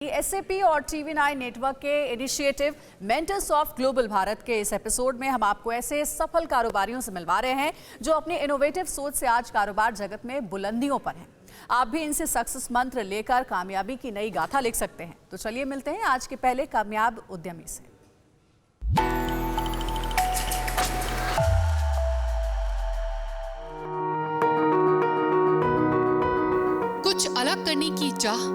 SAP और TV9 network के initiative mentors of global Bharat के इस एपिसोड में हम आपको ऐसे सफल कारोबारियों से मिलवा रहे हैं जो अपनी इनोवेटिव सोच से आज कारोबार जगत में बुलंदियों पर हैं। आप भी इनसे सक्सेस मंत्र लेकर कामयाबी की नई गाथा लिख सकते हैं। तो चलिए मिलते हैं आज के पहले कामयाब उद्यमी से। कुछ अलग करने की चाह,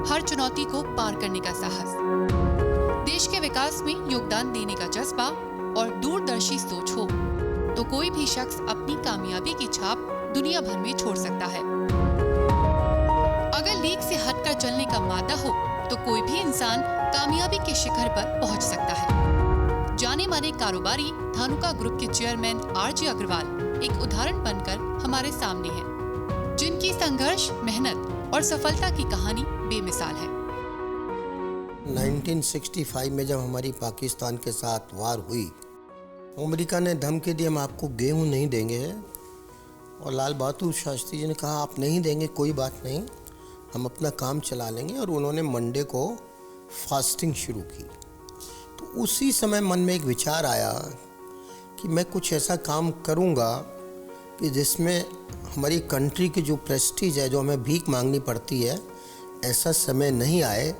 हर चुनौती को पार करने का साहस, देश के विकास में योगदान देने का जज्बा और दूरदर्शी सोच हो तो कोई भी शख्स अपनी कामयाबी की छाप दुनिया भर में छोड़ सकता है। अगर लीक से हटकर चलने का मादा हो तो कोई भी इंसान कामयाबी के शिखर पर पहुंच सकता है। जाने माने कारोबारी धानुका ग्रुप के चेयरमैन आरजे अग्रवाल एक उदाहरण बनकर हमारे सामने हैं, जिनकी संघर्ष, मेहनत और सफलता की कहानी बेमिसाल है। 1965 में जब हमारी पाकिस्तान के साथ वार हुई, अमेरिका ने धमकी दी हम आपको गेहूं नहीं देंगे, और लाल बहादुर शास्त्री जी ने कहा आप नहीं देंगे कोई बात नहीं, हम अपना काम चला लेंगे, और उन्होंने मंडे को फास्टिंग शुरू की। तो उसी समय मन में एक विचार आया कि मैं कुछ ऐसा काम करूंगा कि जिसमें हमारी कंट्री की जो प्रेस्टीज है, जो हमें भीख मांगनी पड़ती है, ऐसा समय नहीं आए।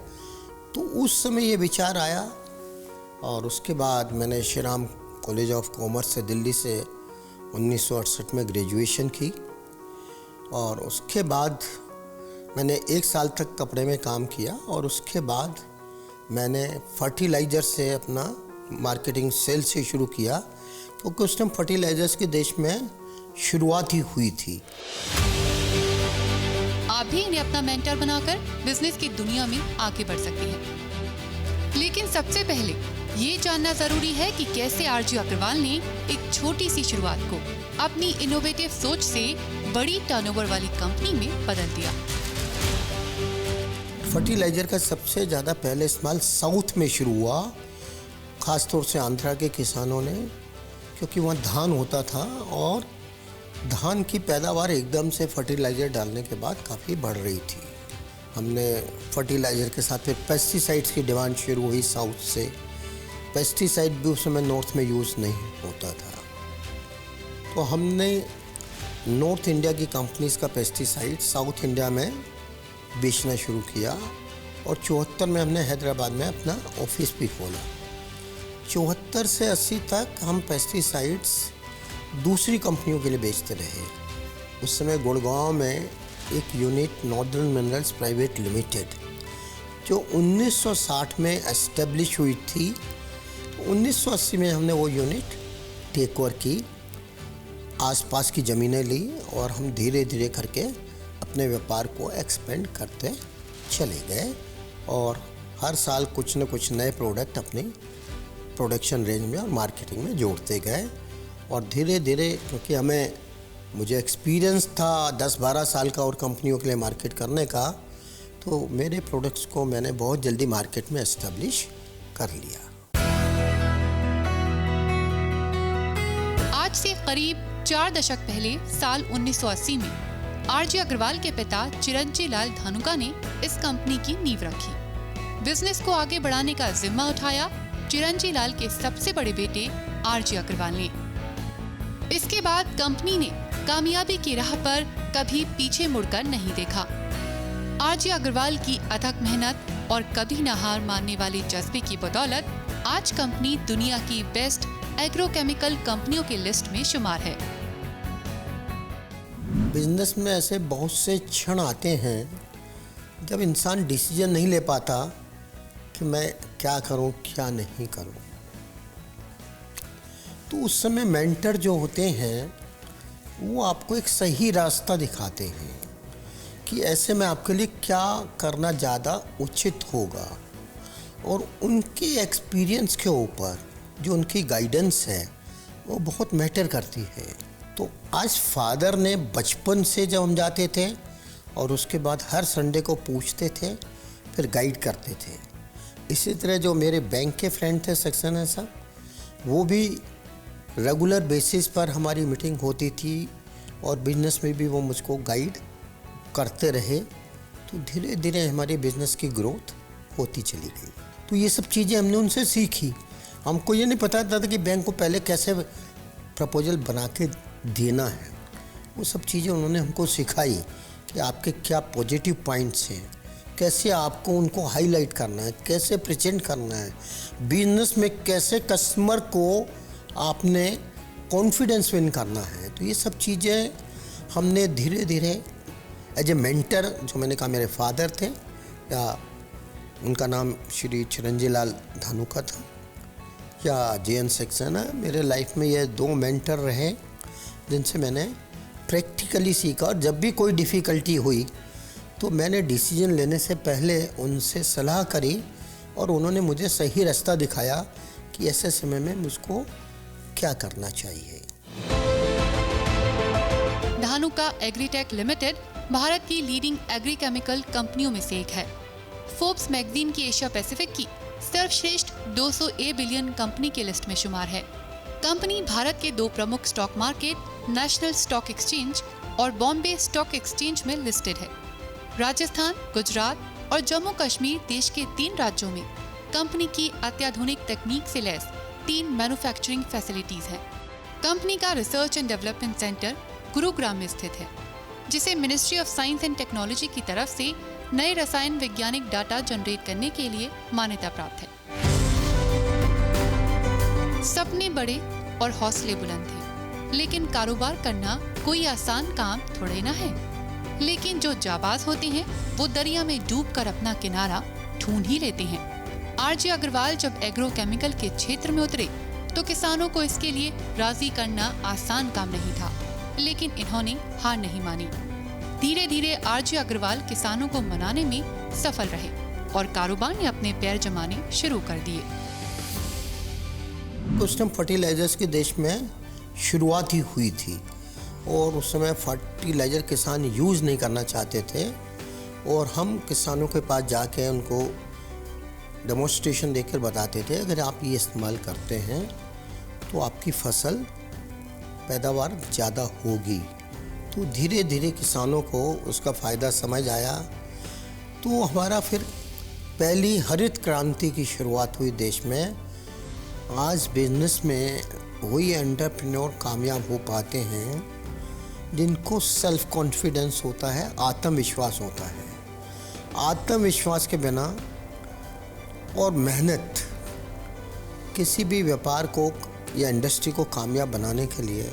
तो उस समय ये विचार आया, और उसके बाद मैंने Shri Ram college of commerce से दिल्ली से 1968 में ग्रेजुएशन की, और उसके बाद मैंने 1 साल तक कपड़े में काम किया, और उसके बाद मैंने फर्टिलाइज़र से अपना मार्केटिंग सेल से शुरू किया, क्योंकि उस टाइम फर्टिलाइज़र्स के देश में शुरुआत ही हुई थी। आप भी इन्हें अपना मेंटर बनाकर बिजनेस की दुनिया में आगे बढ़ सकते हैं। लेकिन सबसे पहले ये जानना जरूरी है कि कैसे आरजे अग्रवाल ने एक छोटी सी शुरुआत को अपनी इनोवेटिव सोच से बड़ी टर्नओवर वाली कंपनी में बदल दिया। फर्टिलाइज़र का सबसे ज़्यादा पहले इस्तेमाल साउथ में शुरू हुआ, ख़ासतौर से आंध्रा के किसानों ने, क्योंकि वहाँ धान होता था, और धान की पैदावार एकदम से फर्टिलाइज़र डालने के बाद काफ़ी बढ़ रही थी। हमने फर्टिलाइज़र के साथ फिर पेस्टिसाइड्स की डिमांड शुरू हुई साउथ से। पेस्टिसाइड भी उस समय नॉर्थ में यूज़ नहीं होता था, तो हमने नॉर्थ इंडिया की कंपनीज़ का पेस्टिसाइड साउथ इंडिया में बेचना शुरू किया, और 74 में हमने हैदराबाद में अपना ऑफिस भी खोला। 74 से 80 तक हम पेस्टिसाइड्स दूसरी कंपनियों के लिए बेचते रहे। उस समय गुड़गांव में एक unit northern minerals private limited, जो 1960 में एस्टेब्लिश हुई थी, 1980 में हमने वो यूनिट टेक ओवर की, आसपास की ज़मीनें ली, और हम धीरे धीरे करके अपने व्यापार को एक्सपेंड करते चले गए, और हर साल कुछ न कुछ नए प्रोडक्ट अपनी प्रोडक्शन रेंज में और मार्केटिंग में जोड़ते गए। और धीरे धीरे, क्योंकि मुझे एक्सपीरियंस था 10-12 साल का और कंपनियों के लिए मार्केट करने का, तो मेरे प्रोडक्ट्स को मैंने बहुत जल्दी मार्केट में एस्टेब्लिश कर लिया। आज से करीब 4 दशक पहले साल 1980 में आरजे अग्रवाल के पिता चिरंजी लाल धानुका ने इस कंपनी की नींव रखी। बिजनेस को आगे बढ़ाने का जिम्मा उठाया चिरंजी लाल के सबसे बड़े बेटे आरजे अग्रवाल ने। इसके बाद कंपनी ने कामयाबी की राह पर कभी पीछे मुड़कर नहीं देखा। आरजे अग्रवाल की अथक मेहनत और कभी न हार मानने वाले जज्बे की बदौलत आज कंपनी दुनिया की बेस्ट एग्रोकेमिकल कंपनियों की लिस्ट में शुमार है। बिजनेस में ऐसे बहुत से क्षण आते हैं जब इंसान डिसीजन नहीं ले पाता कि मैं क्या करूं, क्या नहीं करूं। तो उस समय मेंटर जो होते हैं वो आपको एक सही रास्ता दिखाते हैं कि ऐसे में आपके लिए क्या करना ज़्यादा उचित होगा, और उनके एक्सपीरियंस के ऊपर जो उनकी गाइडेंस है वो बहुत मैटर करती है। तो आज फादर ने बचपन से जब हम जाते थे, और उसके बाद हर संडे को पूछते थे, फिर गाइड करते थे। इसी तरह जो मेरे बैंक के फ्रेंड थे सक्सेना साहब, वो भी रेगुलर बेसिस पर हमारी मीटिंग होती थी, और बिजनेस में भी वो मुझको गाइड करते रहे। तो धीरे धीरे हमारी बिजनेस की ग्रोथ होती चली गई। तो ये सब चीज़ें हमने उनसे सीखी। हमको ये नहीं पता था कि बैंक को पहले कैसे प्रपोजल बना के देना है। वो सब चीज़ें उन्होंने हमको सिखाई कि आपके क्या पॉजिटिव पॉइंट्स हैं, कैसे आपको उनको हाईलाइट करना है, कैसे प्रेजेंट करना है, बिजनेस में कैसे कस्टमर को आपने कॉन्फिडेंस विन करना है। तो ये सब चीज़ें हमने धीरे धीरे एज ए मेंटर, जो मैंने कहा मेरे फादर थे, या उनका नाम श्री चिरंजी लाल धानुका था, या JN सक्सेना, मेरे लाइफ में ये 2 मेंटर रहे जिनसे मैंने प्रैक्टिकली सीखा। और जब भी कोई डिफ़िकल्टी हुई तो मैंने डिसीजन लेने से पहले उनसे सलाह करी और उन्होंने मुझे सही रास्ता दिखाया कि ऐसे समय में मुझको क्या करना चाहिए। धानुका एग्रीटेक लिमिटेड भारत की लीडिंग एग्री केमिकल कंपनियों में से एक है। फोर्ब्स मैगजीन की एशिया पैसिफिक की सर्वश्रेष्ठ 200 बिलियन कंपनी की लिस्ट में शुमार है। कंपनी भारत के 2 प्रमुख stock market national stock exchange और बॉम्बे स्टॉक एक्सचेंज में लिस्टेड है। राजस्थान, गुजरात और जम्मू कश्मीर देश के 3 राज्यों में कंपनी की अत्याधुनिक तकनीक से लैस 3 मैन्युफैक्चरिंग फैसिलिटीज हैं। कंपनी का research and development centre Gurugram में स्थित है, जिसे ministry of science and technology की तरफ से नए रसायन वैज्ञानिक डाटा जनरेट करने के लिए मान्यता प्राप्त है। सपने बड़े और हौसले बुलंद थे, लेकिन कारोबार करना कोई आसान काम थोड़े ना है। लेकिन जो जाबाज होते हैं वो दरिया में डूबकर अपना किनारा ढूंढ ही लेते हैं। RJ अग्रवाल जब एग्रो केमिकल के क्षेत्र में उतरे तो किसानों को इसके लिए राजी करना आसान काम नहीं था, लेकिन इन्होंने हार नहीं मानी। धीरे धीरे RJ अग्रवाल किसानों को मनाने में सफल रहे और कारोबार ने अपने पैर जमाने शुरू कर दिए। उस टाइम फर्टिलाइजर्स के देश में शुरुआत ही हुई थी और उस समय फर्टिलाइज़र किसान यूज़ नहीं करना चाहते थे और हम किसानों के पास जाके उनको डेमोन्स्ट्रेशन देकर बताते थे अगर आप ये इस्तेमाल करते हैं तो आपकी फसल पैदावार ज़्यादा होगी। तो धीरे धीरे किसानों को उसका फ़ायदा समझ आया। तो हमारा फिर पहली हरित क्रांति की शुरुआत हुई देश में। आज बिजनेस में वही एंटरप्रेन्योर कामयाब हो पाते हैं जिनको सेल्फ कॉन्फिडेंस होता है, आत्मविश्वास होता है। आत्मविश्वास के बिना और मेहनत, किसी भी व्यापार को या इंडस्ट्री को कामयाब बनाने के लिए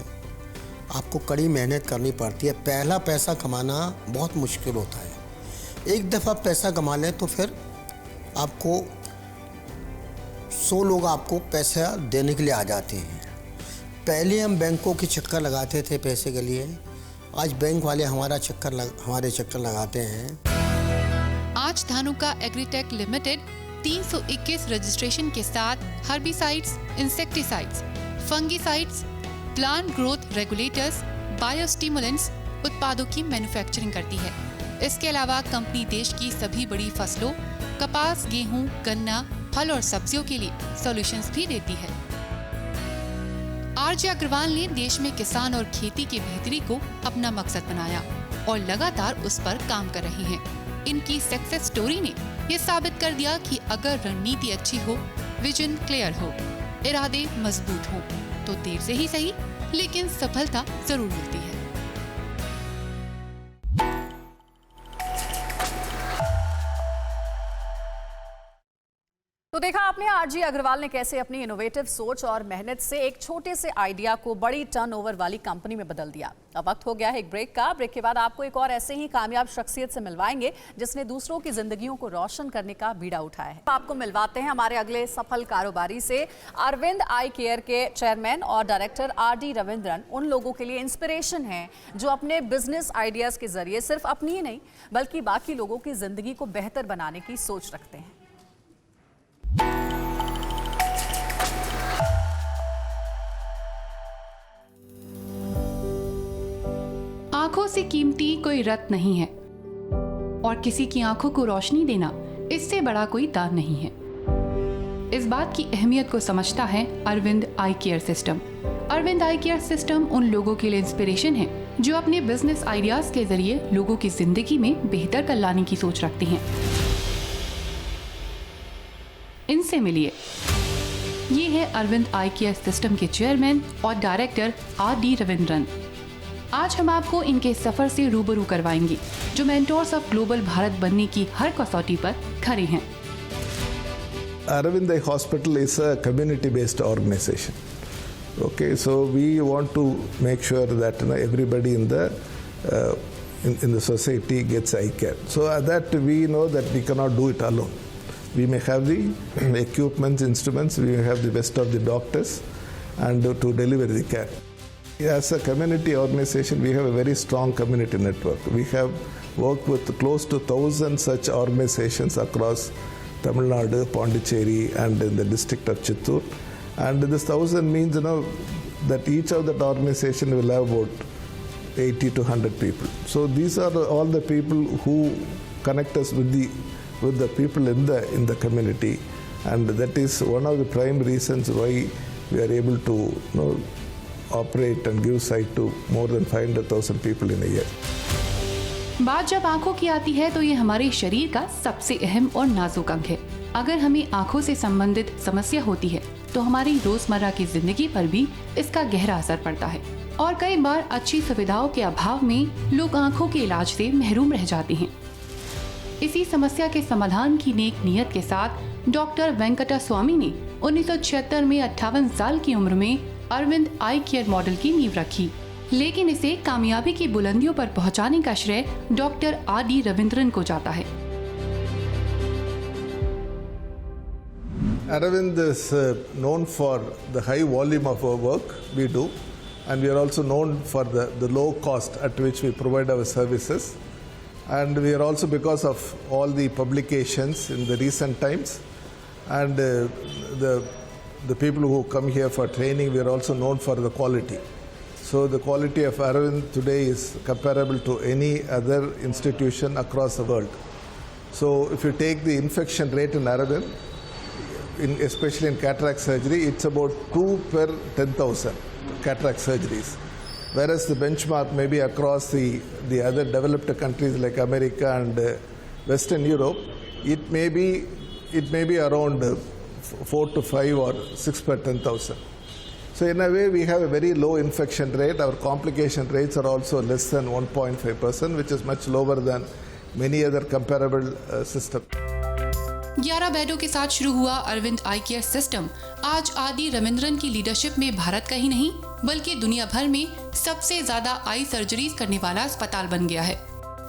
आपको कड़ी मेहनत करनी पड़ती है। पहला पैसा कमाना बहुत मुश्किल होता है। एक दफ़ा पैसा कमा लें तो फिर आपको 100 लोग आपको पैसा देने के लिए आ जाते हैं। पहले हम बैंकों के चक्कर लगाते थे पैसे के लिए, आज बैंक वाले हमारे चक्कर लगाते हैं। आज धानुका एग्रीटेक लिमिटेड 321 रजिस्ट्रेशन के साथ herbicides, insecticides, fungicides, plant growth regulators, biostimulants उत्पादों की मैन्युफैक्चरिंग करती है। इसके अलावा कंपनी देश की सभी बड़ी फसलों कपास, गेहूं, गन्ना, फल और सब्जियों के लिए सॉल्यूशंस भी देती है। RJ अग्रवाल ने देश में किसान और खेती की बेहतरी को अपना मकसद बनाया और लगातार उस पर काम कर रहे हैं। इनकी सक्सेस स्टोरी ने ये साबित कर दिया कि अगर रणनीति अच्छी हो, विजन क्लियर हो, इरादे मजबूत हो, तो देर से ही सही लेकिन सफलता जरूर मिलती है। तो देखा आपने RJ अग्रवाल ने कैसे अपनी इनोवेटिव सोच और मेहनत से एक छोटे से आइडिया को बड़ी टर्नओवर वाली कंपनी में बदल दिया। अब वक्त हो गया है एक ब्रेक का। ब्रेक के बाद आपको एक और ऐसे ही कामयाब शख्सियत से मिलवाएंगे जिसने दूसरों की जिंदगियों को रोशन करने का बीड़ा उठाया है। आपको मिलवाते हैं हमारे अगले सफल कारोबारी से। अरविंद आई केयर के चेयरमैन और डायरेक्टर RD रविंद्रन उन लोगों के लिए इंस्पिरेशन हैं जो अपने बिजनेस आइडियाज के जरिए सिर्फ अपनी ही नहीं बल्कि बाकी लोगों की जिंदगी को बेहतर बनाने की सोच रखते हैं। आंखों से कीमती कोई रत्न नहीं है और किसी की आंखों को रोशनी देना इससे बड़ा कोई दान नहीं है। इस बात की अहमियत को समझता है Arvind eye care system. Arvind eye care system उन लोगों के लिए इंस्पिरेशन है जो अपने बिजनेस आइडियाज के जरिए लोगों की जिंदगी में बेहतर कर लाने की सोच रखते हैं। इनसे मिलिए। ये है अरविंद आई केयर सिस्टम के चेयरमैन और डायरेक्टर आर.डी. रविंद्रन। आज हम आपको इनके सफर से रूबरू करवाएंगे, जो मेंटोर्स ऑफ ग्लोबल भारत बनने की हर कसौटी पर खड़े हैं। Aravind Eye Hospital is a community-based organization. Okay, so we want to make sure that everybody in the society gets eye care. So that we know that we cannot do it alone. We may have the equipment, instruments, we may have the best of the doctors, and to deliver the care. As a community organization, we have a very strong community network. We have worked with close to 1,000 such organizations across Tamil Nadu, Pondicherry, and in the district of Chittoor. And this 1,000 means, that each of that organization will have about 80 to 100 people. So these are all the people who connect us with the people in the community, and that is one of the prime reasons why we are able to operate and give sight to more than 500,000 people in a year. बात जब आंखों की आती है तो ये हमारे शरीर का सबसे अहम और नाजुक अंग है। अगर हमें आंखों से संबंधित समस्या होती है तो हमारी रोजमर्रा की जिंदगी पर भी इसका गहरा असर पड़ता है, और कई बार अच्छी सुविधाओं के अभाव में लोग आंखों के इलाज से महरूम रह जाते हैं। इसी समस्या के समाधान की नेक नियत के साथ डॉक्टर वेंकटा स्वामी ने 1976 में 58 साल की उम्र में अरविंद आई केयर मॉडल की नींव रखी, लेकिन इसे कामयाबी की बुलंदियों पर पहुंचाने का श्रेय डॉक्टर आर.डी. रविंद्रन को जाता है। Aravind is known for the high volume of our work we do, and we are also known for the low cost at which we provide our services. And we are also, because of all the publications in the recent times, and the people who come here for training, we are also known for the quality. So the quality of Aravind today is comparable to any other institution across the world. So if you take the infection rate in Aravind, especially in cataract surgery, it's about 2 per 10,000 cataract surgeries. Whereas the benchmark maybe across the other developed countries like America and Western Europe, it may be around 4 to 5 or 6 per 10,000. So in a way, we have a very low infection rate. Our complication rates are also less than 1.5%, which is much lower than many other comparable systems. 11 बेडों के साथ शुरू हुआ Arvind eye care system आज RD. Ravindran की leadership में भारत का ही नहीं बल्कि दुनिया भर में सबसे ज्यादा आई सर्जरीज करने वाला अस्पताल बन गया है।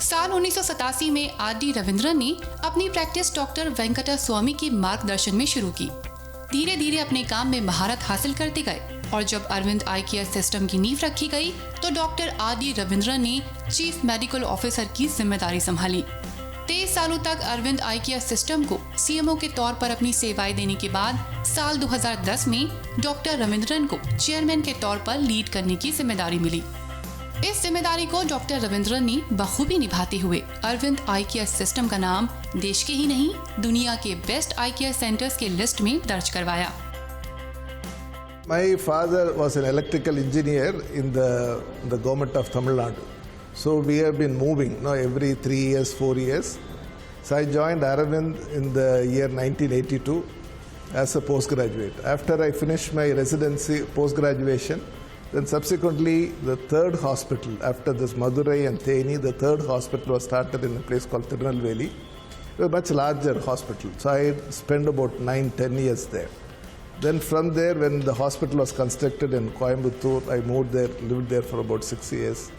साल 1987 में आर.डी. रविंद्रन ने अपनी प्रैक्टिस डॉक्टर वेंकटा स्वामी के मार्गदर्शन में शुरू की। धीरे धीरे अपने काम में महारत हासिल करते गए, और जब अरविंद आई केयर सिस्टम की नींव रखी गई तो डॉक्टर आर.डी. रविंद्रन ने चीफ मेडिकल ऑफिसर की जिम्मेदारी संभाली। 23 सालों तक अरविंद आई केयर सिस्टम को सीएमओ के तौर पर अपनी सेवाएं देने के बाद साल 2010 में डॉक्टर रविंद्रन को चेयरमैन के तौर पर लीड करने की जिम्मेदारी मिली। इस जिम्मेदारी को डॉक्टर रविंद्रन ने बखूबी निभाते हुए अरविंद आई केयर सिस्टम का नाम देश के ही नहीं दुनिया के बेस्ट आई केयर सेंटर्स के लिस्ट में दर्ज करवाया। My father was an electrical engineer in the government of Tamil Nadu. So we have been moving every 3 years, 4 years. So I joined Aravind in the year 1982 as a postgraduate. After I finished my residency, post-graduation, then subsequently the third hospital, after this Madurai and Theni, the third hospital was started in a place called Tirunelveli. It was a much larger hospital. So I spent about 9-10 years there. Then from there, when the hospital was constructed in Coimbatore, I moved there, lived there for about 6 years.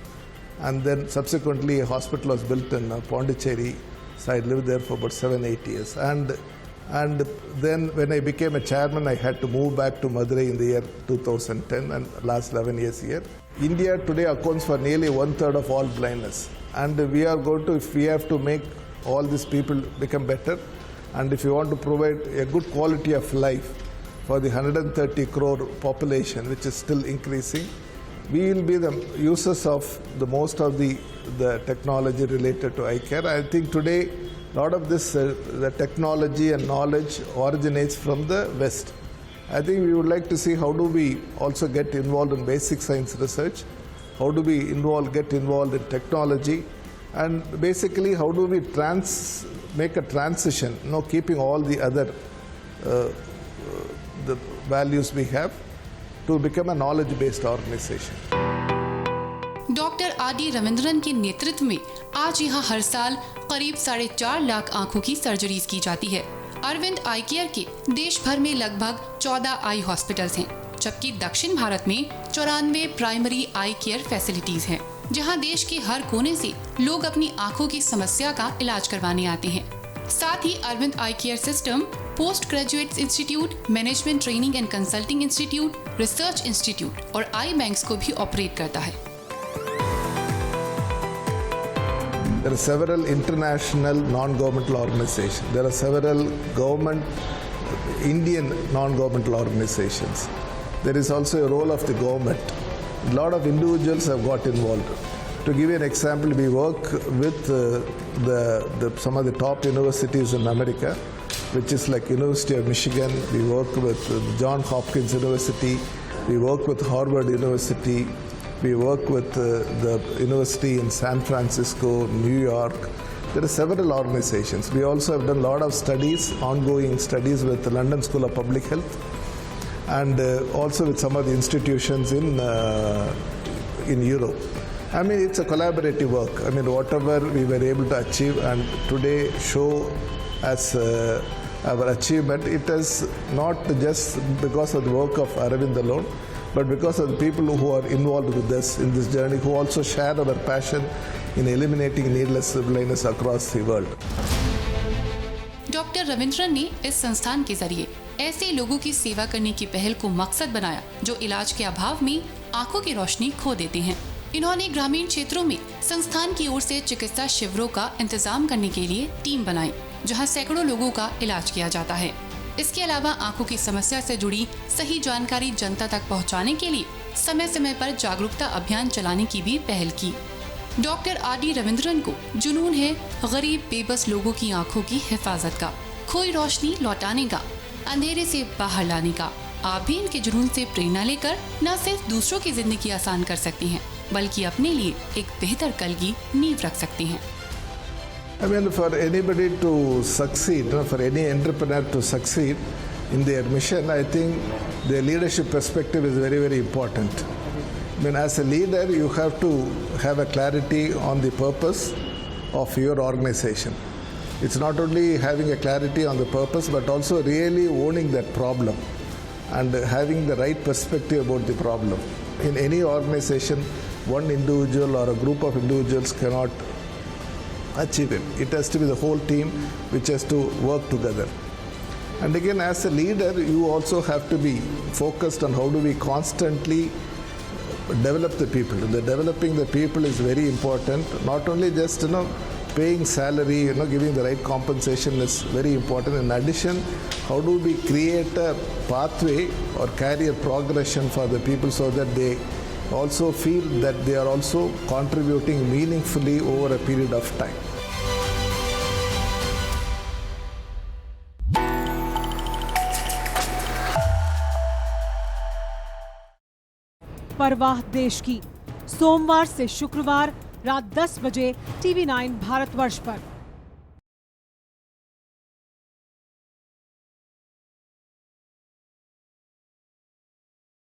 And then subsequently a hospital was built in Pondicherry, so I lived there for about 7-8 years. And then when I became a chairman, I had to move back to Madurai in the year 2010 and last 11 years here. India today accounts for nearly 1/3 of all blindness. And we are going to, if we have to make all these people become better, and if you want to provide a good quality of life for the 130 crore population, which is still increasing, we will be the users of the most of the technology related to eye care. I think today a lot of this the technology and knowledge originates from the West. I think we would like to see how do we also get involved in basic science research, how do we get involved in technology, and basically how do we make a transition, keeping all the other the values we have, to become a knowledge-based organization. Doctor R D. Ravindran के नेतृत्व में आज यहाँ हर साल करीब 4.5 लाख आंखों की surgeries की जाती है। अरविंद आई केयर के देश भर में लगभग 14 आई हॉस्पिटल्स हैं, जबकि दक्षिण भारत में 94 प्राइमरी आई केयर फैसिलिटीज हैं, जहां देश के हर कोने से लोग अपनी आंखों की समस्या का इलाज करवाने आते हैं। साथ ही Aravind eye care system post graduate institute, management training and consulting institute, research institute और आई बैंक्स को भी ऑपरेट करता है। There are several international non-governmental organizations. There are several Indian non-governmental organizations. There is also a role of the government. A lot of individuals have got involved. To give you an example, we work with some of the top universities in America, which is like University of Michigan. We work with Johns Hopkins University. We work with Harvard University. We work with the university in San Francisco, New York. There are several organizations. We also have done a lot of studies, ongoing studies with the London School of Public Health, and also with some of the institutions in Europe. I mean, it's a collaborative work. I mean, whatever we were able to achieve and today show as our achievement, it is not just because of the work of Aravind alone, but because of the people who are involved with us in this journey, who also share our passion in eliminating needless blindness across the world. Doctor Ravindran ने इस संस्थान के जरिए ऐसे लोगों की सेवा करने की पहल को मकसद बनाया जो इलाज के अभाव में आंखों की रोशनी खो देते हैं। इन्होंने ग्रामीण क्षेत्रों में संस्थान की ओर से चिकित्सा शिविरों का इंतजाम करने के लिए टीम बनाई, जहां सैकड़ों लोगों का इलाज किया जाता है। इसके अलावा आंखों की समस्या से जुड़ी सही जानकारी जनता तक पहुंचाने के लिए समय समय पर जागरूकता अभियान चलाने की भी पहल की। Doctor R D. रविंद्रन को जुनून है गरीब बेबस लोगों की आंखों की हिफाजत का, खोई रोशनी लौटाने का, अंधेरे से बाहर लाने का। आप भी इनके जुनून से प्रेरणा लेकर न सिर्फ दूसरों की जिंदगी आसान कर सकती हैं, बल्कि अपने लिए एक बेहतर कल की नींव रख सकती हैं। I mean, for anybody to succeed, for any entrepreneur to succeed in their mission, I think their leadership perspective is very, very important. I mean, as a leader, you have to have a clarity on the purpose of your organization. It's not only having a clarity on the purpose, but also really owning that problem and having the right perspective about the problem. In any organization, one individual or a group of individuals cannot achieve it. It has to be the whole team which has to work together. And again, as a leader, you also have to be focused on how do we constantly develop the people. The developing the people is very important. Not only just paying salary, giving the right compensation is very important. In addition, how do we create a pathway or career progression for the people so that they also feel that they are also contributing meaningfully over a period of time. परवाह देश की, सोमवार से शुक्रवार रात 10 बजे TV9 Bharatvarsh पर।